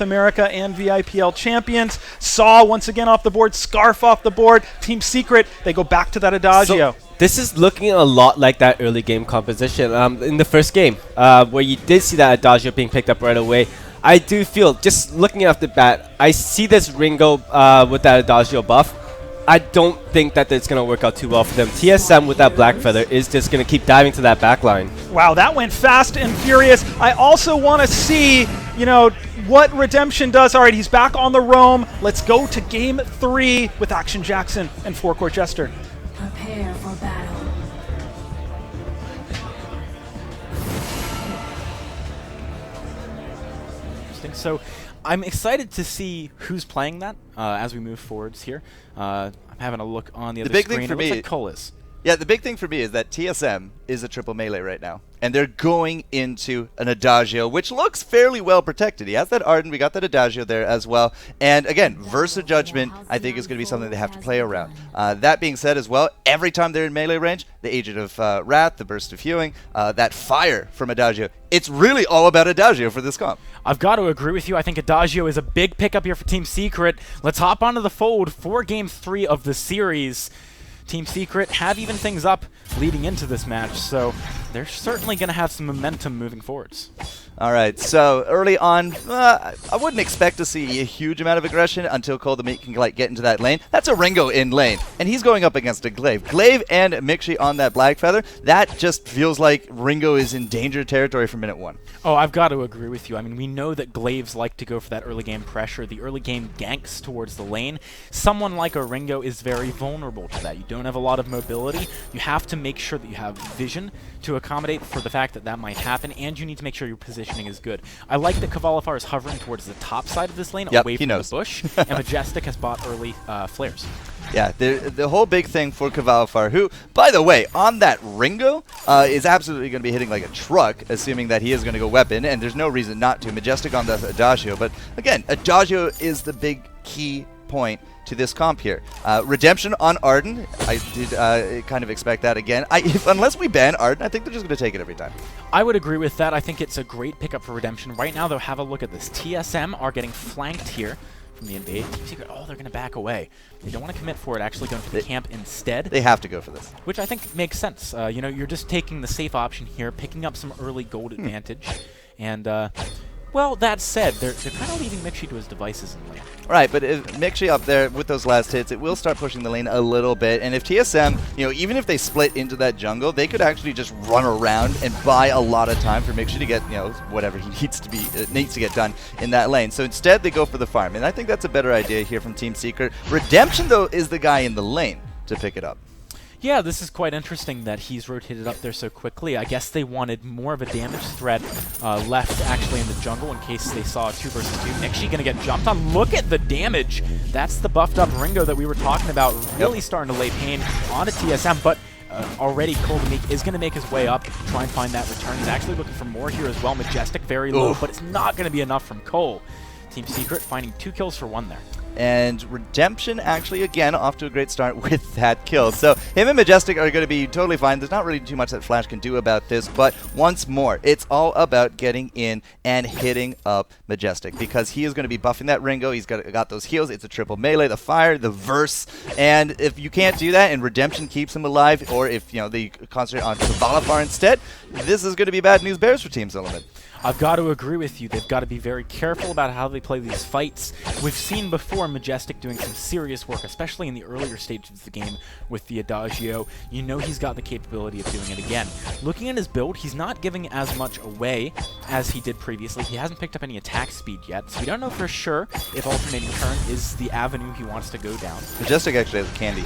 America and VIPL champions. Saw once again off the board, Scarf off the board. Team Secret, they go back to that Adagio. So this is looking a lot like that early game composition in the first game, where you did see that Adagio being picked up right away. I do feel, just looking off the bat, I see this Ringo with that Adagio buff. I don't think that it's going to work out too well for them. TSM with that Black Feather is just going to keep diving to that back line. Wow, that went fast and furious. I also want to see, what Redemption does. All right, he's back on the roam. Let's go to game 3 with Action Jackson and Forecourt Jester. Prepare for battle. Interesting. So I'm excited to see who's playing that as we move forwards here. I'm having a look on the other big screen. thing for It looks me, like Cole is. Yeah, the big thing for me is that TSM is a triple melee right now. And they're going into an Adagio, which looks fairly well protected. He has that Arden. We got that Adagio there as well. And again, Versa Judgment, I think, is going to be something they have to play around. That being said as well, every time they're in melee range, the Agent of Wrath, the Burst of Hewing, that fire from Adagio, it's really all about Adagio for this comp. I've got to agree with you. I think Adagio is a big pickup here for Team Secret. Let's hop onto the fold for Game 3 of the series. Team Secret have even things up leading into this match, so they're certainly going to have some momentum moving forwards. All right, so early on, I wouldn't expect to see a huge amount of aggression until Cole the Meat can get into that lane. That's a Ringo in lane, and he's going up against a Glaive. Glaive and Mixi on that Black Feather, that just feels like Ringo is in danger territory for minute 1. Oh, I've got to agree with you. I mean, we know that Glaives like to go for that early game pressure, the early game ganks towards the lane. Someone like a Ringo is very vulnerable to that. You don't have a lot of mobility. You have to make sure that you have vision to accommodate for the fact that that might happen, and you need to make sure your positioning is good. I like that Kavalifar is hovering towards the top side of this lane, away from the bush, and Majestic has bought early flares. Yeah, the whole big thing for Kavalifar, who, by the way, on that Ringo, is absolutely going to be hitting like a truck, assuming that he is going to go weapon, and there's no reason not to. Majestic on the Adagio, but again, Adagio is the big key point to this comp here. Redemption on Arden, I did kind of expect that again. Unless we ban Arden, I think they're just going to take it every time. I would agree with that. I think it's a great pickup for Redemption. Right now, though, have a look at this. TSM are getting flanked here from the invade. Team Secret, they're going to back away. They don't want to commit for it, actually going for the camp instead. They have to go for this. Which I think makes sense. You're just taking the safe option here, picking up some early gold advantage. And, well, that said, they're kind of leaving Mixi to his devices in lane. Right, but if Mixi up there with those last hits, it will start pushing the lane a little bit. And if TSM, even if they split into that jungle, they could actually just run around and buy a lot of time for Mixi to get, whatever he needs to get done in that lane. So instead, they go for the farm. And I think that's a better idea here from Team Secret. Redemption, though, is the guy in the lane to pick it up. Yeah, this is quite interesting that he's rotated up there so quickly. I guess they wanted more of a damage threat left actually in the jungle in case they saw a 2 versus 2. Mixi going to get jumped on. Look at the damage. That's the buffed up Ringo that we were talking about, really starting to lay pain on a TSM, but already Cole the Meek is going to make his way up, try and find that return. He's actually looking for more here as well. Majestic very low, but it's not going to be enough from Cole. Team Secret finding 2 kills for 1 there. And Redemption actually, again, off to a great start with that kill. So him and Majestic are going to be totally fine. There's not really too much that Flash can do about this, but once more, it's all about getting in and hitting up Majestic because he is going to be buffing that Ringo. He's got those heals. It's a triple melee, the fire, the verse, and if you can't do that and Redemption keeps him alive, or if they concentrate on Kavalifar instead, this is going to be bad news bears for Team Solomon. I've got to agree with you. They've got to be very careful about how they play these fights. We've seen before Majestic doing some serious work, especially in the earlier stages of the game with the Adagio. He's got the capability of doing it again. Looking at his build, he's not giving as much away as he did previously. He hasn't picked up any attack speed yet, so we don't know for sure if alternating current is the avenue he wants to go down. Majestic actually has a candy.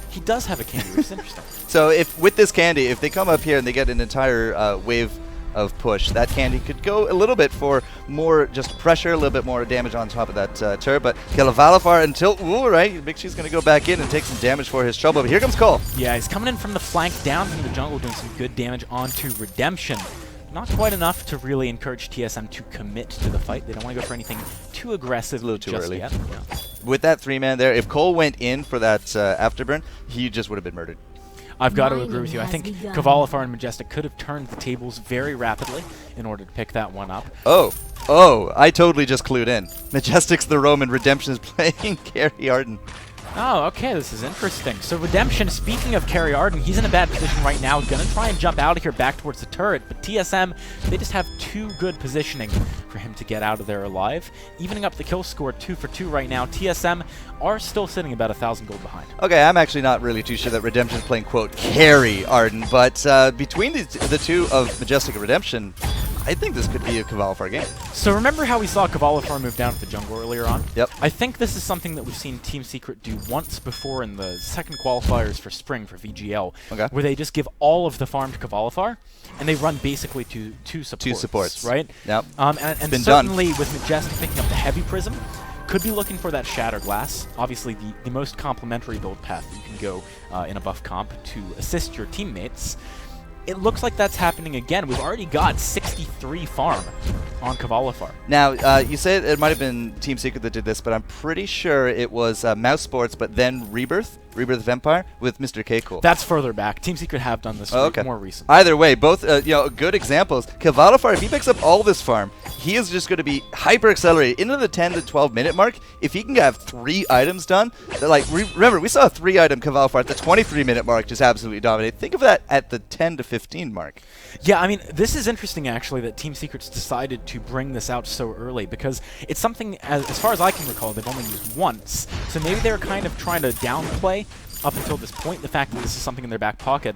He does have a candy, which is interesting. So with this candy, if they come up here and they get an entire wave of push, that candy could go a little bit for more just pressure, a little bit more damage on top of that turret, but Kavalifar until, right, Mixi's going to go back in and take some damage for his trouble, but here comes Cole. Yeah, he's coming in from the flank down from the jungle, doing some good damage onto Redemption. Not quite enough to really encourage TSM to commit to the fight. They don't want to go for anything too aggressive, a little too early. Yet. Yeah. With that 3-man there, if Cole went in for that afterburn, he just would have been murdered. I've got to agree with you. I think Kavalifar and Majestic could have turned the tables very rapidly in order to pick that one up. Oh, I totally just clued in. Majestic's the Roman, Redemption is playing Carry Arden. Oh, okay, this is interesting. So Redemption, speaking of Carry Arden, he's in a bad position right now. Gonna try and jump out of here back towards the turret, but TSM, they just have too good positioning for him to get out of there alive. Evening up the kill score 2 for 2 right now. TSM are still sitting about 1,000 gold behind. Okay, I'm actually not really too sure that Redemption's playing, quote, Carry Arden, but between the two of Majestic and Redemption, I think this could be a Kavalifar game. So remember how we saw Kavalifar move down to the jungle earlier on? Yep. I think this is something that we've seen Team Secret do once before in the second qualifiers for Spring for VGL, okay, where they just give all of the farm to Kavalifar, and they run basically two supports. Right? Yep. And certainly with Majestic picking up the Heavy Prism, could be looking for that Shattered Glass, obviously the most complementary build path that you can go in a buff comp to assist your teammates. It looks like that's happening again. We've already got 63 farm on Kavalifar. Now, you said it might have been Team Secret that did this, but I'm pretty sure it was Mouse Sports, but then Rebirth of Empire with Mr. K. Cool. That's further back. Team Secret have done this more recently. Either way, both good examples. Kavalifar, if he picks up all this farm, he is just going to be hyper accelerated into the 10 to 12 minute mark. If he can have 3 items done, remember we saw a 3-item Kavalifar at the 23-minute mark just absolutely dominate. Think of that at the 10 to 15 mark. Yeah, I mean, this is interesting actually that Team Secret's decided to bring this out so early, because it's something, as far as I can recall, they've only used once. So maybe they're kind of trying to downplay up until this point the fact that this is something in their back pocket.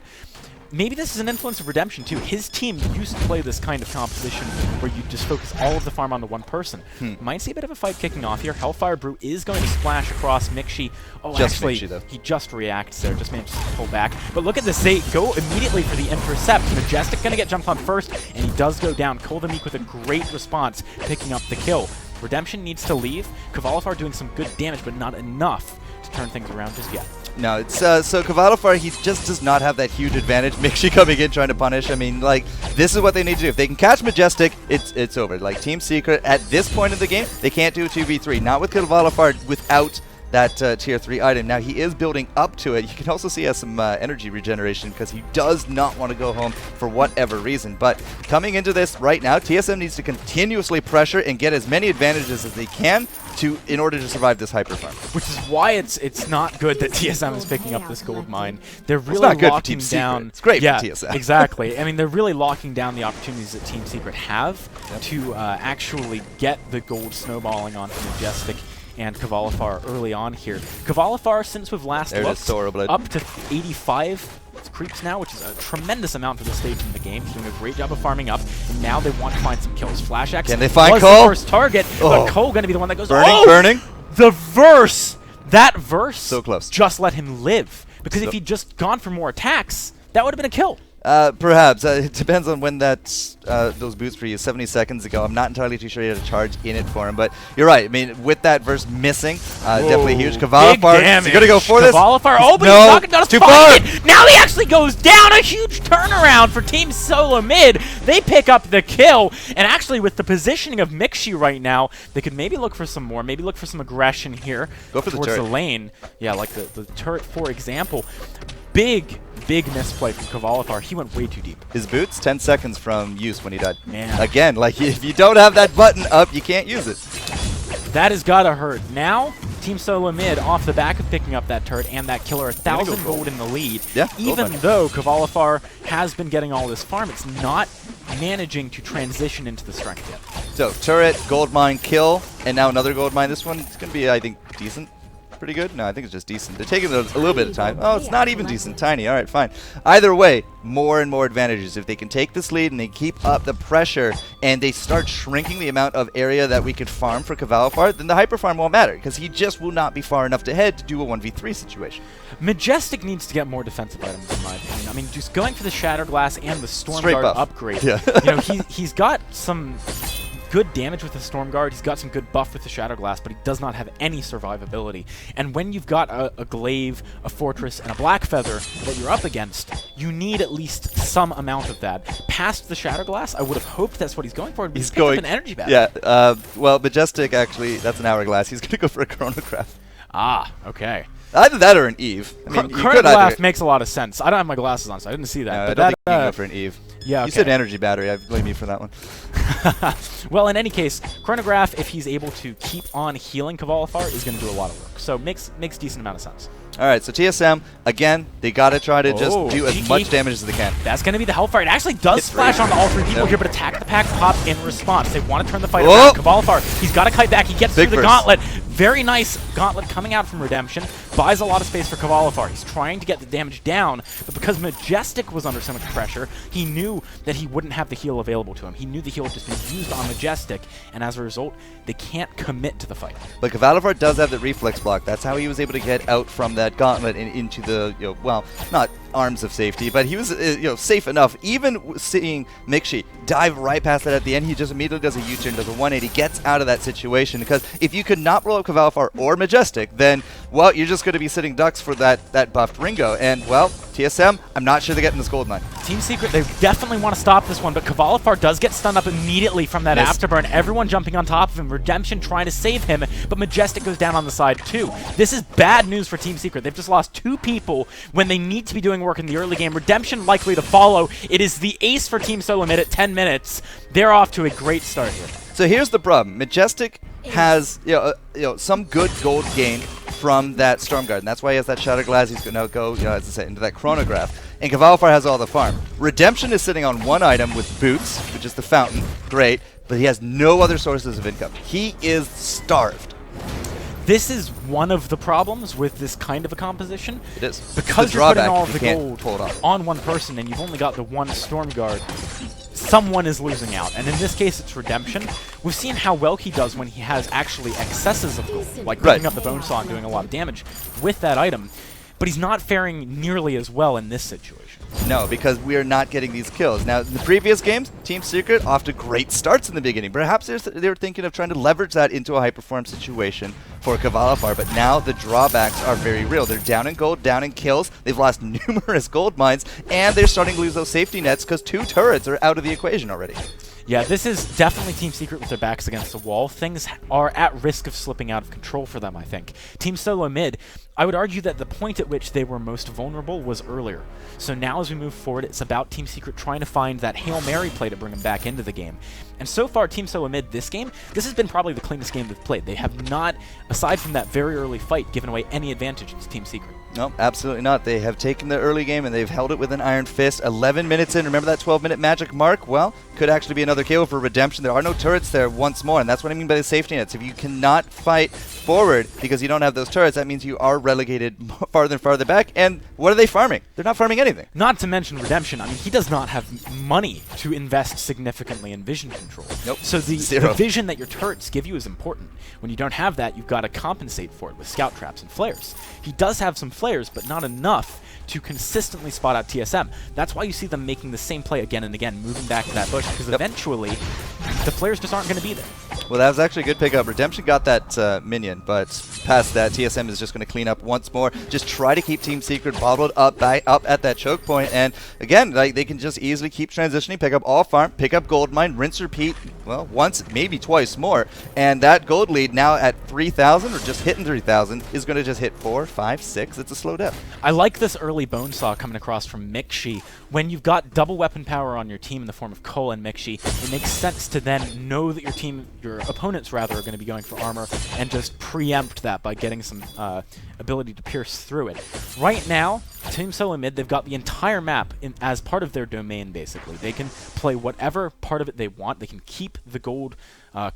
Maybe this is an influence of Redemption too. His team used to play this kind of composition where you just focus all of the farm onto one person. Might see a bit of a fight kicking off here. Hellfire Brew is going to splash across Mixi. Oh, just actually, Mixi, though. He just reacts there, just manages to pull back. But look at this, they go immediately for the intercept. Majestic going to get jumped on first, and he does go down. Koldemeek with a great response, picking up the kill. Redemption needs to leave. Kavalifar doing some good damage, but not enough to turn things around just yet. No, it's so Kavalifar, he just does not have that huge advantage. Mixi coming in trying to punish. I mean, like, this is what they need to do. If they can catch Majestic, it's over. Like, Team Secret, at this point in the game, they can't do a 2v3. Not with Kavalifar without that tier 3 item. Now, he is building up to it. You can also see he has some energy regeneration because he does not want to go home for whatever reason. But coming into this right now, TSM needs to continuously pressure and get as many advantages as they can in order to survive this hyper farm. Which is why it's not good that TSM is picking up this gold mine. They're really not good for locking Team down. Secret. It's great yeah, for TSM. Exactly. I mean, they're really locking down the opportunities that Team Secret have to actually get the gold snowballing onto Majestic and Kavalifar early on here. Kavalifar, since we've last looked, up to 85 creeps now, which is a tremendous amount for the stage in the game. He's doing a great job of farming up, and now they want to find some kills. Flash X Can they find was Cole? the first target, but Cole going to be the one that goes, burning. The verse! That verse So close. just let him live. Because if he'd just gone for more attacks, that would have been a kill. Perhaps. It depends on when those boots were used. 70 seconds ago. I'm not entirely too sure he had a charge in it for him. But you're right. I mean, with that verse missing, definitely huge. Kavalifar is going to go for this. Kavalifar, but he's not going to find it. Now he actually goes down. A huge turnaround for Team Solo Mid. They pick up the kill. And actually, with the positioning of Mixi right now, they could maybe look for some more. Maybe look for some aggression here. Go for towards the lane. Yeah, like the turret, for example. Big misplay from Kavalifar. He went way too deep. His boots, 10 seconds from use when he died. Man. Again, like, if you don't have that button up, you can't use it. That has got to hurt. Now, Team Solo Mid, off the back of picking up that turret and that killer, 1,000 gold in the lead. Yeah, even though Kavalifar has been getting all this farm, it's not managing to transition into the strength yet. So, turret, gold mine, kill, and now another gold mine. This one is going to be, I think, decent. Pretty good? No, I think it's just decent. They're taking a little bit of time. Oh, it's not even decent. Tiny. All right, fine. Either way, more and more advantages. If they can take this lead and they keep up the pressure and they start shrinking the amount of area that we could farm for Kavalifar, then the hyper farm won't matter because he just will not be far enough to head to do a 1v3 situation. Majestic needs to get more defensive items, in my opinion. I mean, just going for the Shatter Glass and the Storm Guard upgrade. Yeah. You know, he's got some good damage with the Storm Guard, he's got some good buff with the Shadow Glass, but he does not have any survivability. And when you've got a Glaive, a Fortress, and a Black Feather that you're up against, you need at least some amount of that. Past the Shadow Glass, I would have hoped that's what he's going for. He's going up an energy battery. Yeah, well, Majestic, actually, that's an Hourglass. He's going to go for a Chronograph. Ah, okay. Either that or an Eve. I mean, you Current could either. laugh makes a lot of sense. I don't have my glasses on, so I didn't see that. No, I but don't think that, you can go for an Eve. yeah, You said energy battery. I blame you for that one. Well, in any case, Chronograph, if he's able to keep on healing Kvalifar, is going to do a lot of work. So makes decent amount of sense. All right, so TSM, again, they got to try to just do as cheeky. much damage as they can. That's going to be the Hellfire. It actually does It's splash free. onto all three people Yep. here, but Attack the Pack pop in response. They want to turn the fight Whoa! around. Kvalifar, he's got to kite back. He gets Big through the burst. gauntlet. Very nice gauntlet coming out from Redemption. Buys a lot of space for Kvalifar. He's trying to get the damage down, but because Majestic was under so much pressure, he knew that he wouldn't have the heal available to him. He knew the heal had just been used on Majestic, and as a result, they can't commit to the fight. But Kvalifar does have the reflex block. That's how he was able to get out from that gauntlet and into the, well, not arms of safety, but he was, safe enough. Even seeing Mixi dive right past that at the end, he just immediately does a U-turn, does a 180, gets out of that situation. Because if you could not roll up Kvalifar or Majestic, then, well, you're just going to be sitting ducks for that buffed Ringo. And, well, TSM, I'm not sure they're getting this gold mine. Team Secret, they definitely want to stop this one, but Kvalifar does get stunned up immediately from that Missed. afterburn. Everyone jumping on top of him, Redemption trying to save him, but Majestic goes down on the side too. This is bad news for Team Secret. They've just lost 2 people when they need to be doing work in the early game. Redemption likely to follow. It is the ace for Team Solo Mid at 10 minutes. They're off to a great start here. So here's the problem. Majestic has some good gold gain from that Storm Guard, and that's why he has that Shatter Glass. He's going to go, as I said, into that Chronograph. And Kvalifar has all the farm. Redemption is sitting on one item with Boots, which is the Fountain. Great. But he has no other sources of income. He is starved. This is one of the problems with this kind of a composition. It is. Because The you're putting drawback, all you of the can't gold pull it off. on one person and you've only got the one Storm Guard, someone is losing out. And in this case, it's Redemption. We've seen how well he does when he has actually excesses of gold, like picking Right. up the Bone Saw and doing a lot of damage with that item. But he's not faring nearly as well in this situation. No, because we are not getting these kills. Now, in the previous games, Team Secret off to great starts in the beginning. Perhaps they were thinking of trying to leverage that into a high-perform situation for Kvalifar, but now the drawbacks are very real. They're down in gold, down in kills. They've lost numerous gold mines, and they're starting to lose those safety nets because 2 turrets are out of the equation already. Yeah, this is definitely Team Secret with their backs against the wall. Things are at risk of slipping out of control for them, I think. Team Solo Mid, I would argue that the point at which they were most vulnerable was earlier. So now as we move forward, it's about Team Secret trying to find that Hail Mary play to bring them back into the game. And so far, Team Solo Mid, this game, this has been probably the cleanest game they've played. They have not, aside from that very early fight, given away any advantage to Team Secret. No, absolutely not. They have taken the early game and they've held it with an iron fist. 11 minutes in. Remember that 12-minute magic mark? Well, could actually be another KO for Redemption. There are no turrets there once more, and that's what I mean by the safety nets. If you cannot fight forward because you don't have those turrets, that means you are relegated farther and farther back. And what are they farming? They're not farming anything. Not to mention Redemption. I mean, he does not have money to invest significantly in vision control. Nope. So the Zero. vision that your turrets give you is important. When you don't have that, you've got to compensate for it with scout traps and flares. He does have some flares, but not enough to consistently spot out TSM. That's why you see them making the same play again and again, moving back to that bush, because eventually the flares just aren't going to be there. Well, that was actually a good pickup. Redemption got that minion, but past that, TSM is just going to clean up once more. Just try to keep Team Secret bottled up at that choke point. And again, like, they can just easily keep transitioning, pick up all farm, pick up gold mine, rinse, repeat, well, once, maybe twice more. And that gold lead now at 3,000 or just hitting 3,000 is going to just hit 4, 5, 6. It's a slow death. I like this early Bone Saw coming across from Mixi. When you've got double weapon power on your team in the form of Cole and Mixi, it makes sense to then know that your opponents rather, are going to be going for armor and just preempt that by getting some ability to pierce through it. Right now, Team Solo Mid, they've got the entire map as part of their domain, basically. They can play whatever part of it they want. They can keep the gold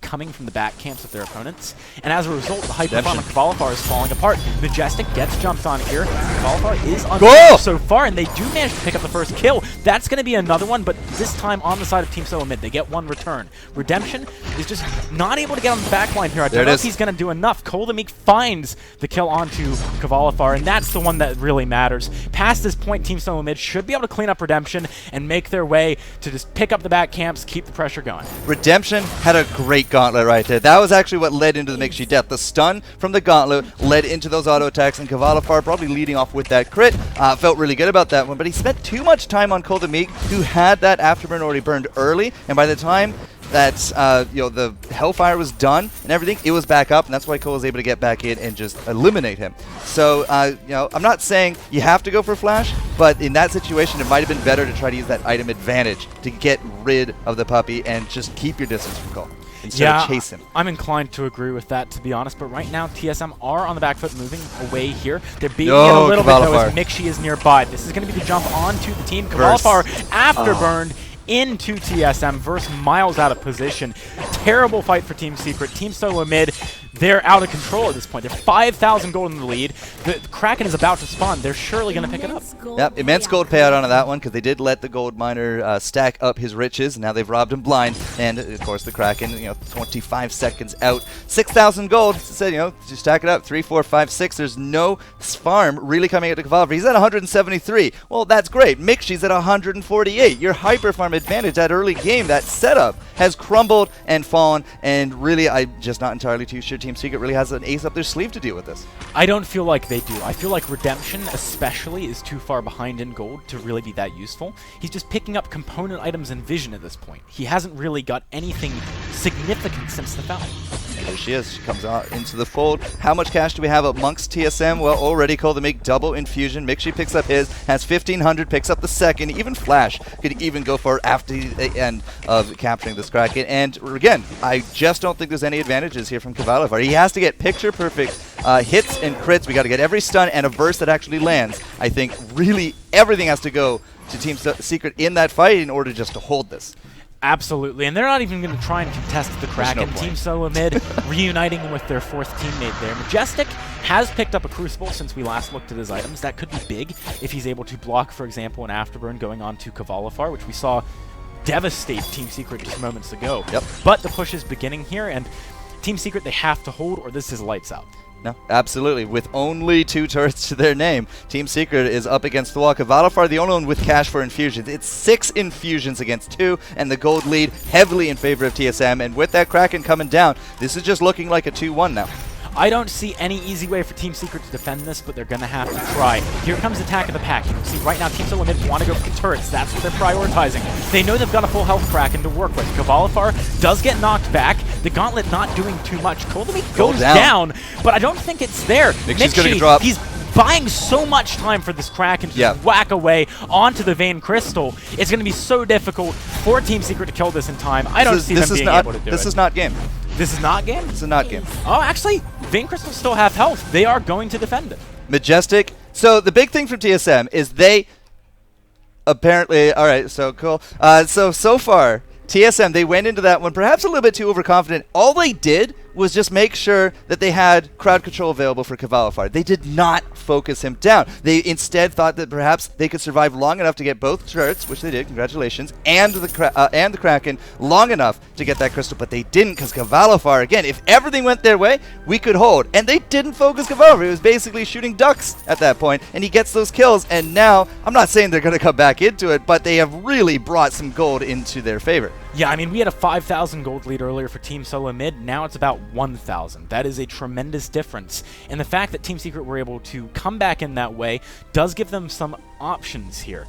coming from the back camps of their opponents. And as a result, the high-performance Kvalifar is falling apart. Majestic gets jumped on here. Kvalifar is on so far, and they do manage to pick up the first kill. That's going to be another one, but this time on the side of Team Solo Mid. They get one return. Redemption is just not able to get on the back line here. I don't know if he's going to do enough. Cole the Meek finds the kill onto Kvalifar, and that's the one that really matters. Past this point, Team Solo Mid should be able to clean up Redemption and make their way to just pick up the back camps, keep the pressure going. Redemption had a great gauntlet right there. That was actually what led into the Mixi death. The stun from the gauntlet led into those auto attacks, and Kvalifar probably leading off with that crit. Felt really good about that one, but he spent too much time on Cole the Meek, who had that afterburn already burned early, and by the time that the Hellfire was done and everything, it was back up, and that's why Cole was able to get back in and just eliminate him. So I'm not saying you have to go for Flash, but in that situation, it might have been better to try to use that item advantage to get rid of the puppy and just keep your distance from Cole instead of chase him. I'm inclined to agree with that, to be honest, but right now TSM are on the back foot moving away here. They're beating it a little bit though as Mixi is nearby. This is going to be the jump onto the team. Kavalfar afterburned into TSM versus Miles out of position. Terrible fight for Team Secret. Team Solo mid, they're out of control at this point. They're 5,000 gold in the lead. The Kraken is about to spawn. They're surely going to pick it up. Yep, immense gold payout onto that one because they did let the gold miner stack up his riches. Now they've robbed him blind, and of course the Kraken, 25 seconds out, 6,000 gold. Said, just stack it up, 3, 4, 5, 6. There's no farm really coming out to Kavalfar. He's at 173. Well, that's great. Mixi's at 148. Your hyper farm advantage that early game, that setup has crumbled and fallen, and really I'm just not entirely too sure Team Secret really has an ace up their sleeve to deal with this. I don't feel like they do. I feel like Redemption especially is too far behind in gold to really be that useful. He's just picking up component items and vision at this point. He hasn't really got anything significant since the foul. There she is. She comes out into the fold. How much cash do we have amongst TSM? Well, already Cole to make double infusion. Mixi picks up his, has 1,500, picks up the second. Even Flash could even go for it after the end of capturing this Kraken. And again, I just don't think there's any advantages here from Kavalfar. He has to get picture-perfect hits and crits. We got to get every stun and a burst that actually lands. I think really everything has to go to Team Secret in that fight in order just to hold this. Absolutely, and they're not even going to try and contest the Kraken. No Team Solo mid reuniting with their fourth teammate there. Majestic has picked up a Crucible since we last looked at his items. That could be big if he's able to block, for example, an Afterburn going on to Kavalfar, which we saw devastate Team Secret just moments ago. Yep. But the push is beginning here, and Team Secret, they have to hold or this is lights out. No, absolutely. With only 2 turrets to their name, Team Secret is up against the wall. Kavalfar, the only one with cash for infusions. It's 6 infusions against 2, and the gold lead heavily in favor of TSM. And with that Kraken coming down, this is just looking like a 2-1 now. I don't see any easy way for Team Secret to defend this, but they're going to have to try. Here comes Attack of the Pack. You can see right now Team Solo mid want to go for the turrets. That's what they're prioritizing. They know they've got a full health Kraken to work with. Kavalfar does get knocked back. The Gauntlet not doing too much. Coldmeat goes down, but I don't think it's there. Mixi's going to drop. He's buying so much time for this Kraken to just whack away onto the Vein Crystal. It's going to be so difficult for Team Secret to kill this in time. I don't see them being able to do it. This is not game. This is not game? This is not game. Oh, actually, Vein Crystals still have health. They are going to defend it. Majestic. So the big thing from TSM is they apparently... All right, so cool. So far, TSM, they went into that one perhaps a little bit too overconfident. All they did was just make sure that they had crowd control available for Kavalfar. They did not focus him down. They instead thought that perhaps they could survive long enough to get both turrets, which they did, congratulations, and the Kraken long enough to get that crystal, but they didn't because Kavalfar, again, if everything went their way, we could hold. And they didn't focus Kavalfar. He was basically shooting ducks at that point, and he gets those kills, and now, I'm not saying they're going to come back into it, but they have really brought some gold into their favor. Yeah, I mean, we had a 5,000 gold lead earlier for Team Solo mid. Now it's about 1,000. That is a tremendous difference. And the fact that Team Secret were able to come back in that way does give them some options here.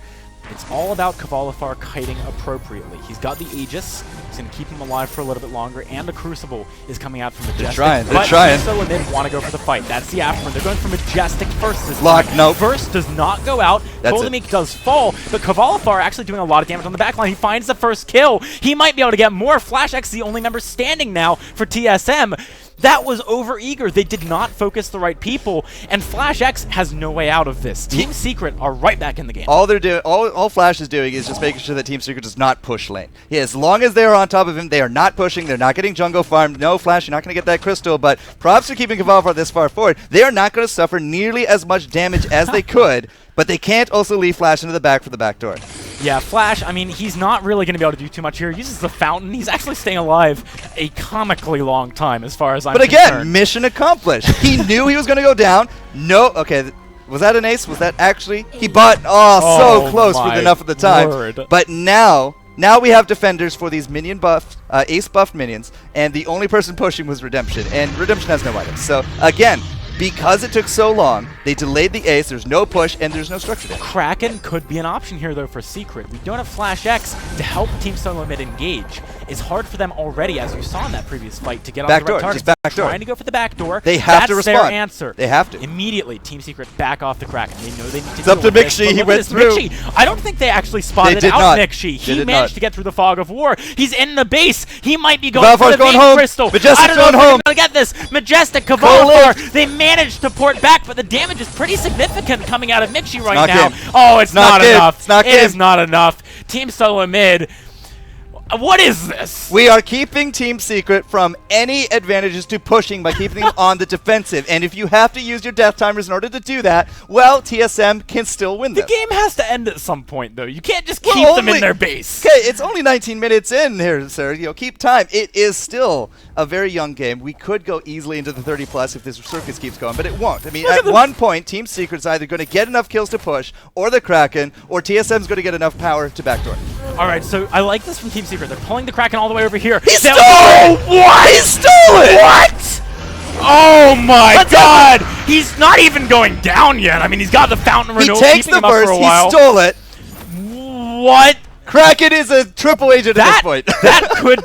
It's all about Kavalfar kiting appropriately. He's got the Aegis. He's going to keep him alive for a little bit longer, and the Crucible is coming out from Majestic. They're trying. But Solo mid want to go for the fight. That's the afterburn. They're going for Majestic first this Lock, time. nope. First does not go out. Coldmeat does fall, but Kavalfar actually doing a lot of damage on the backline. He finds the first kill. He might be able to get more. Flash X, the only member standing now for TSM. That was over-eager. They did not focus the right people, and Flash X has no way out of this. Team Secret are right back in the game. All they're doing, all Flash is doing is just making sure that Team Secret does not push lane. Yeah, as long as they're on top of him, they are not pushing. They're not getting jungle farmed. No, Flash, you're not going to get that crystal, but props for keeping Kavalfar this far forward. They are not going to suffer nearly as much damage as they could, but they can't also leave Flash into the back for the back door. Yeah, Flash, I mean, he's not really going to be able to do too much here. He uses the fountain. He's actually staying alive a comically long time as far as I'm concerned. But again, mission accomplished. He knew he was going to go down. No, okay, was that an ace? Was that actually? He bought, so close with enough of the time. Word. But now we have defenders for these minion buffed, ace buffed minions, and the only person pushing was Redemption, and Redemption has no items. So again, because it took so long, they delayed the ace, there's no push, and there's no structure there. Kraken could be an option here, though, for Secret. We don't have Flash X to help Team Solo mid engage. It's hard for them already, as you saw in that previous fight, to get on Back the right door, target. just back door. Trying to go for the back door. They have to That's respond. their answer. They have to. Immediately, Team Secret back off the Kraken. They know they need to It's up deal to with this, Mixi. but He look at went this. through. Mixi, I don't think they actually spotted did out not. Mixi. They He did managed not. to get through the fog of war. He's in the base. He might be going Cavalfar's for the going Vein home. Crystal. Majestic's I don't know going if they're home. gonna get this. Majestic, Go Cavalfar, they managed to port back, but the damage is pretty significant coming out of Mixi right not now. game. Oh, it's not game. enough. It's not It is game. not enough. Team Solo mid. What is this? We are keeping Team Secret from any advantages to pushing by keeping them on the defensive. And if you have to use your death timers in order to do that, well, TSM can still win The them. game has to end at some point, though. You can't just We're keep them in only- their base. Okay, it's only 19 minutes in here, sir. Keep time. It is still a very young game. We could go easily into the 30 plus if this circus keeps going, but it won't. I mean, at one point, Team Secret's either going to get enough kills to push, or the Kraken, or TSM's going to get enough power to backdoor. All right, so I like this from Team Secret. They're pulling the Kraken all the way over here. He stole it! What? He stole it! What? Oh my God! He's not even going down yet. I mean, he's got the fountain He renewal takes keeping the him up for burst, a he while. stole it. What? Kraken is a triple agent at this That point. that could.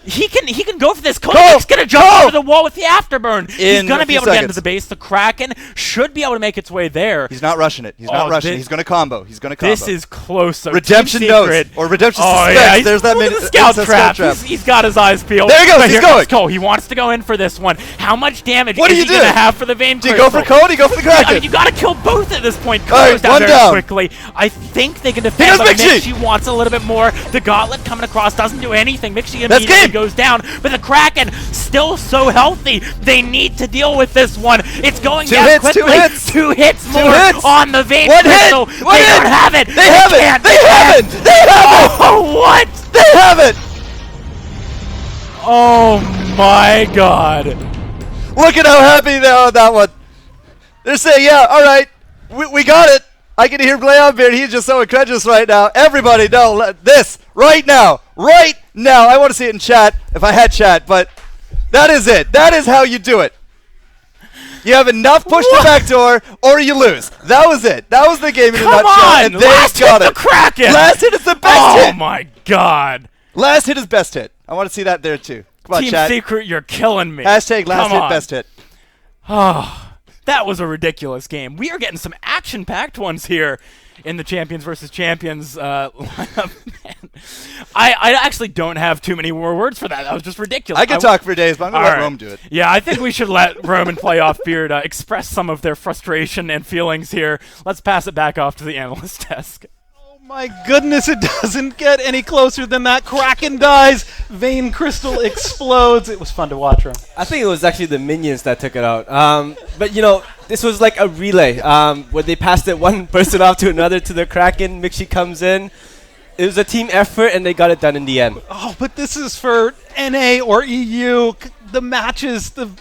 He can go for this. Go! Kodak's gonna jump Go! over the wall with the afterburn. He's In gonna a be few able to get seconds. into the base. The Kraken should be able to make its way there. He's not rushing it. He's Oh, not rushing. thi- He's going to combo. He's going to combo. This is close. So Redemption Team knows, Secret, or Redemption oh suspects. yeah, he's There's that pulling min- the scout it's a trap. trap. He's got his eyes peeled. There he goes, But he's here comes going. Cole. He wants to go in for this one. How much damage What is do he you gonna do? have for the Vein Do you go for Crystal? Cole? Do you go for the Kraken? I mean, you gotta kill both at this point. Cole All right, goes down one very down. quickly. I think they can defend, Here's but Mixi. Mixi wants a little bit more. The Gauntlet coming across doesn't do anything. Mixi That's immediately game. goes down, but the Kraken still so healthy. They need to deal with this one. It's going Two down hits, quickly. two hits. Two hits more hits. on the Vein One hit. Crystal. One They hit. don't have it. They have it. can't. They have it. They have it. Oh, what? They have it. Oh my God. Look at how happy they are on that one. They're saying, yeah, all right, we got it. I can hear Bleonbeard. He's just so incredulous right now. Everybody know this right now. Right now. I want to see it in chat if I had chat, but that is it. That is how you do it. You have enough push to backdoor, or you lose. That was it. That was the game in a Come nutshell, on. and they Last got hit it. the Kraken. Last hit is the best Oh hit. my God. Last hit is best hit. I want to see that there too. Come on, Team chat. Secret, you're killing me. Hashtag last Come hit, on. best hit. Oh, that was a ridiculous game. We are getting some action-packed ones here in the Champions versus Champions lineup. Man, I actually don't have too many more words for that. That was just ridiculous. I could talk for days, but I'm going to All let right. Rome do it. Yeah, I think we should let Roman Play Off Beard express some of their frustration and feelings here. Let's pass it back off to the analyst desk. Oh my goodness, it doesn't get any closer than that. Kraken dies, Vein Crystal explodes. It was fun to watch, Ron. I think it was actually the minions that took it out. But you know, this was like a relay where they passed it one person off to another to the Kraken. Mixi comes in. It was a team effort, and they got it done in the end. Oh, but this is for NA or EU. The matches, the